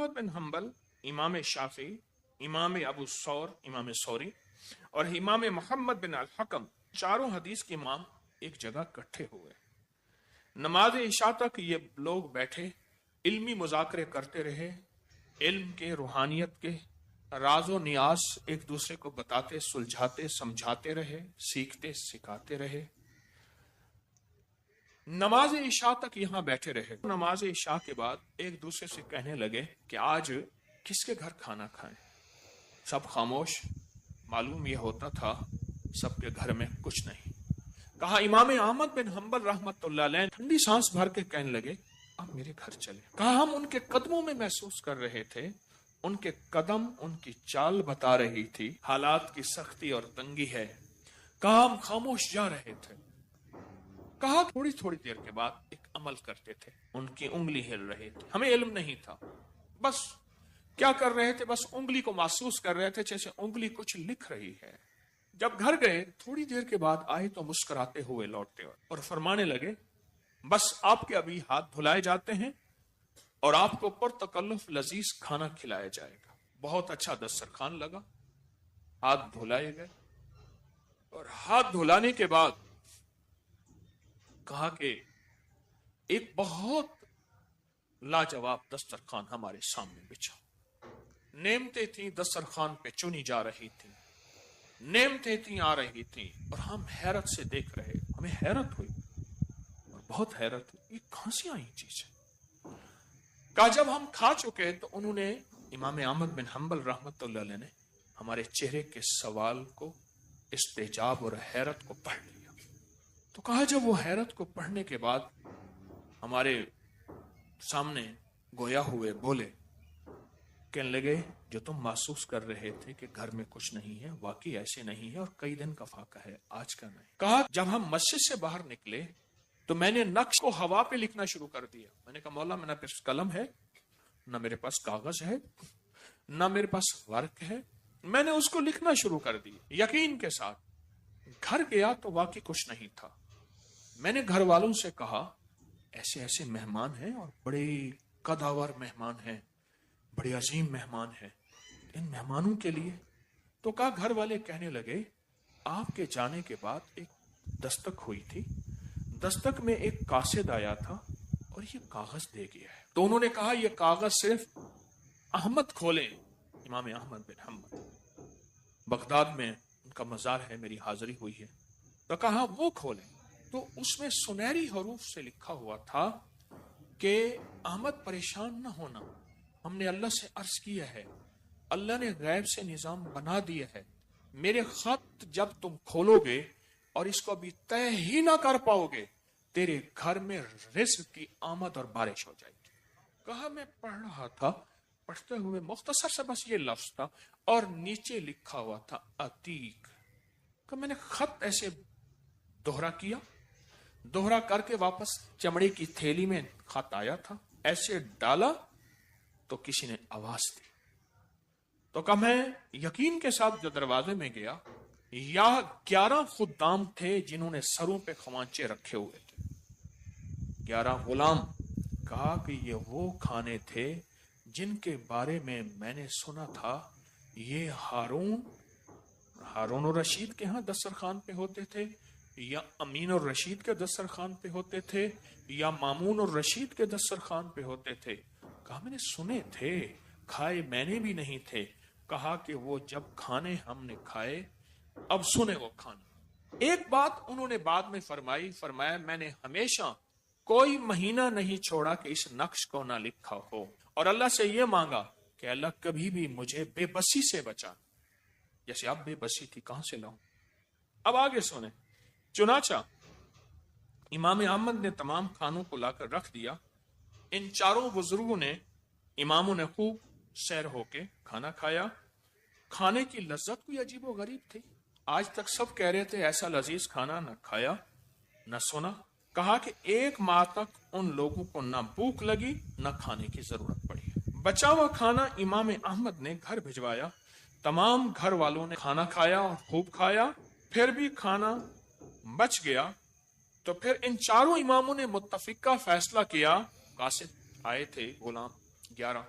अहमद बिन humble, इमाम शाफी, इमाम अबू सौर, इमाम सौरी और इमाम मोहम्मद बिन अल हकम, चारों हदीस के इमाम एक जगह इकट्ठे हुए। नमाज इशा तक ये लोग बैठे इल्मी मुज़ाकरे करते रहे, इल्म के, रूहानियत के राजो नियाज एक दूसरे को बताते, सुलझाते, समझाते रहे, सीखते, सिखाते रहे। नमाज इशा तक यहां बैठे रहे। नमाज इशा के बाद एक दूसरे से कहने लगे कि आज किसके घर खाना खाएं। सब खामोश। मालूम यह होता था सबके घर में कुछ नहीं। कहा इमाम अहमद बिन हम्बल रहमतुल्लाह अलैह ठंडी सांस भर के कहने लगे अब मेरे घर चले। कहा हम उनके कदमों में महसूस कर रहे थे, उनके कदम उनकी चाल बता रही थी, हालात की सख्ती और तंगी है। कहा हम खामोश जा रहे थे। कहा थोड़ी थोड़ी देर के बाद एक अमल करते थे, उनकी उंगली हिल रही थी, हमें इल्म नहीं था, बस क्या कर रहे थे, बस उंगली को महसूस कर रहे थे जैसे उंगली कुछ लिख रही है। जब घर गए थोड़ी देर के बाद आए तो मुस्कुराते हुए लौटते और फरमाने लगे बस आपके अभी हाथ धुलाए जाते हैं और आपको पुरतकल्लुफ लजीज खाना खिलाया जाएगा। बहुत अच्छा दस्तरखान लगा, हाथ धुलाए गए और हाथ धुलाने के बाद कहा कि एक बहुत लाजवाब दस्तरखान हमारे सामने बिछा, नेमतें थी दस्तरखान पे चुनी जा रही थी, नेमतें थी आ रही थी और हम हैरत से देख रहे। हमें हैरत हुई और बहुत हैरत हुई, ये कहां से आई चीज है। कहा जब हम खा चुके तो उन्होंने इमाम अहमद बिन हम्बल रहमतुल्लाह अलैह ने हमारे चेहरे के सवाल को, इस्तेजाब और हैरत को पढ़ लिया। तो कहा जब वो हैरत को पढ़ने के बाद हमारे सामने गोया हुए बोले, कहने लगे जो तुम महसूस कर रहे थे कि घर में कुछ नहीं है, वाकई ऐसे नहीं है और कई दिन का फाका है, आज का नहीं। कहा जब हम मस्जिद से बाहर निकले तो मैंने नक्श को हवा पे लिखना शुरू कर दिया। मैंने कहा मौला मेरे पास कलम है ना, मेरे पास कागज है ना, मेरे पास वर्क है, मैंने उसको लिखना शुरू कर दिया यकीन के साथ। घर गया तो वाकई कुछ नहीं था। मैंने घर वालों से कहा ऐसे ऐसे मेहमान हैं और बड़े कदावर मेहमान हैं, बड़े अजीम मेहमान हैं, इन मेहमानों के लिए। तो कहा घर वाले कहने लगे आपके जाने के बाद एक दस्तक हुई थी, दस्तक में एक कासिद आया था और ये कागज दे गया है। तो उन्होंने कहा ये कागज सिर्फ अहमद खोले, इमाम अहमद बिन हम्बल, बगदाद में उनका मजार है, मेरी हाजिरी हुई है। तो कहा वो खोले तो उसमें सुनहरी हरूफ से लिखा हुआ था कि अहमद परेशान न होना, हमने अल्लाह से अर्ज किया है, अल्लाह ने गैब से निजाम बना दिया है, मेरे खत जब तुम खोलोगे और इसको अभी तय ही ना कर पाओगे तेरे घर में रिज्क की आमद और बारिश हो जाएगी। कहा मैं पढ़ रहा था, पढ़ते हुए मुख्तसर से बस ये लफ्ज था और नीचे लिखा हुआ था अतीक। का मैंने खत ऐसे दोहरा किया, दोहरा करके वापस चमड़े की थैली में खत आया था, ऐसे डाला तो किसी ने आवाज दी। तो कहा मैं यकीन के साथ जो दरवाजे में गया, या 11 खुद्दाम थे जिन्होंने सरों पे खमांचे रखे हुए थे, 11 गुलाम। कहा कि ये वो खाने थे जिनके बारे में मैंने सुना था ये हारून और रशीद के यहाँ दस्तरखान पे होते थे, या अमीन और रशीद के दस्तरखान पे होते थे, या मामून और रशीद के दस्तरखान पे होते थे। कहा मैंने सुने थे, खाए मैंने भी नहीं थे। कहा कि वो जब खाने हमने खाए, अब सुने वो खाने। एक बात उन्होंने बाद में फरमाया मैंने हमेशा कोई महीना नहीं छोड़ा कि इस नक्श को ना लिखा हो, और अल्लाह से ये मांगा कि अल्लाह कभी भी मुझे बेबसी से बचा, जैसे अब बेबसी थी कहां से लाऊं। अब आगे सुने। चुनाचा इमाम अहमद ने तमाम खानों को लाकर रख दिया। इन चारों बुजुर्गों ने, इमामों ने खूब सैर होके खाना खाया। खाने की लज्जत कोई अजीब व गरीब थी, आज तक सब कह रहे थे ऐसा लजीज खाना न खाया न सुना। कहा कि 1 माह तक उन लोगों को न भूख लगी न खाने की जरूरत पड़ी। बचा हुआ खाना इमाम अहमद ने घर भिजवाया। तमाम घर वालों ने खाना खाया और खूब खाया। फिर भी खाना बच गया तो फिर इन चारों इमामों ने मुत्तफिका फैसला किया। कासिद आए थे गुलाम 11,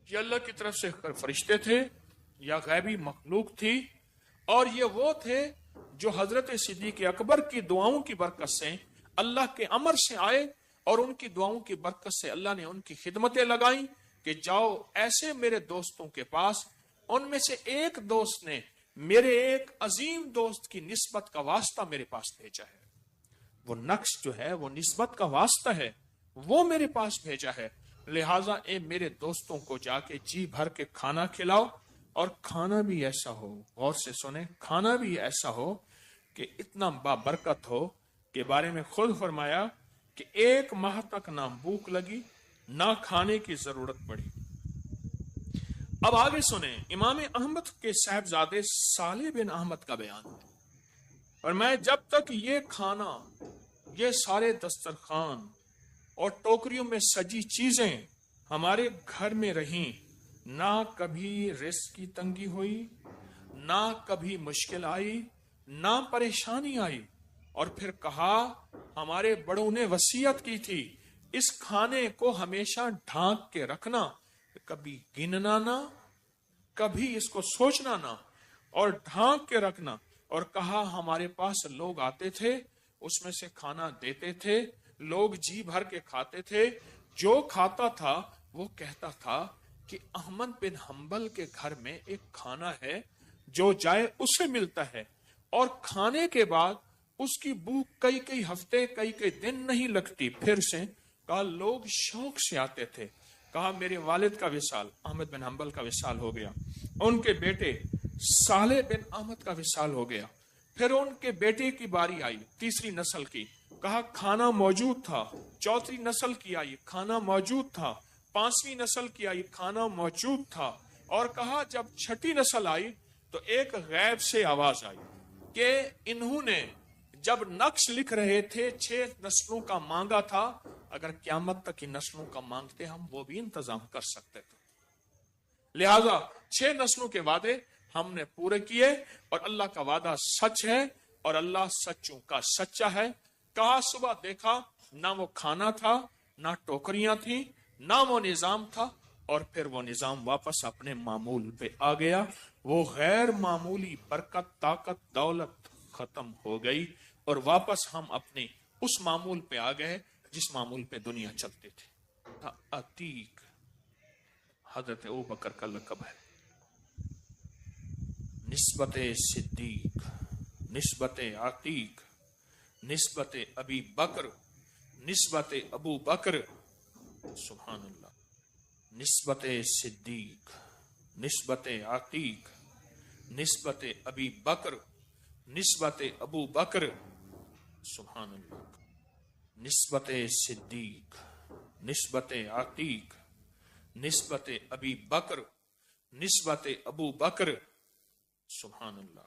یہ اللہ کی طرف سے فرشتے تھے یا غیبی مخلوق تھی، اور یہ وہ تھے جو حضرت صدیق اکبر کی دعاؤں کی برکت سے اللہ کے امر سے آئے، اور ان کی دعاؤں کی برکت سے اللہ نے ان کی خدمتیں لگائیں کہ جاؤ ایسے میرے دوستوں کے پاس۔ ان میں سے ایک دوست نے میرے ایک عظیم دوست کی نسبت کا واسطہ میرے پاس بھیجا ہے، وہ نقش جو ہے وہ نسبت کا واسطہ ہے، وہ میرے پاس بھیجا ہے، لہٰذا اے میرے دوستوں کو جا کے جی بھر کے کھانا کھلاؤ، اور کھانا بھی ایسا ہو، غور سے سنیں، کھانا بھی ایسا ہو کہ اتنا بابرکت ہو کہ بارے میں خود فرمایا کہ 1 ماہ تک نہ بھوک لگی نہ کھانے کی ضرورت پڑی۔ اب آگے سنیں، امام احمد کے صاحبزادے صالح بن احمد کا بیان ہے، اور میں جب تک یہ کھانا، یہ سارے دسترخوان اور ٹوکریوں میں سجی چیزیں ہمارے گھر میں رہیں، نہ کبھی رزق کی تنگی ہوئی، نہ کبھی مشکل آئی، نہ پریشانی آئی۔ اور پھر کہا ہمارے بڑوں نے وصیت کی تھی اس کھانے کو ہمیشہ ڈھانک کے رکھنا، کبھی گننا نہ، کبھی اس کو سوچنا نہ، اور ڈھانک کے رکھنا۔ اور کہا ہمارے پاس لوگ آتے تھے، اس میں سے کھانا دیتے تھے، لوگ جی بھر کے کھاتے تھے، جو کھاتا تھا وہ کہتا تھا کہ احمد بن حنبل کے گھر میں ایک کھانا ہے جو جائے اسے ملتا ہے، اور کھانے کے بعد اس کی بھوک کئی کئی ہفتے کئی کئی دن نہیں لگتی پھر سے۔ کہا لوگ شوق سے آتے تھے۔ کہا میرے والد کا وصال، احمد بن حنبل کا وصال ہو گیا، ان کے بیٹے صالح بن احمد کا وصال ہو گیا، پھر ان کے بیٹے کی باری آئی، تیسری نسل کی، کہا کھانا موجود تھا، چوتھی نسل کی آئی، کھانا موجود تھا، پانچویں نسل کی آئی، کھانا موجود تھا، اور کہا جب چھٹی نسل آئی تو ایک غیب سے آواز آئی کہ انہوں نے جب نقش لکھ رہے تھے 6 نسلوں کا مانگا تھا، اگر قیامت تک کی نسلوں کا مانگتے ہم وہ بھی انتظام کر سکتے تھے، لہذا 6 نسلوں کے وعدے ہم نے پورے کیے، اور اللہ کا وعدہ سچ ہے اور اللہ سچوں کا سچا ہے۔ کہا صبح دیکھا نہ وہ کھانا تھا، نہ ٹوکریاں تھیں، نہ وہ نظام تھا، اور پھر وہ نظام واپس اپنے معمول پہ آ گیا، وہ غیر معمولی برکت، طاقت، دولت ختم ہو گئی، اور واپس ہم اپنے اس معمول پہ آ گئے جس معمول پہ دنیا چلتی تھی۔ عتیق حضرت ابوبکر کا لقب ہے، نسبت صدیق، نسبت عتیق، نسبت ابی بکر، نسبت ابو بکر، سبحان اللہ، نسبت صدیق، نسبت عتیق، نسبت ابی بکر، نسبت ابو بکر، سبحان اللہ، نسبت صدیق، نسبت عتیق، نسبت ابی بکر، نسبت ابو بکر، سبحان اللہ۔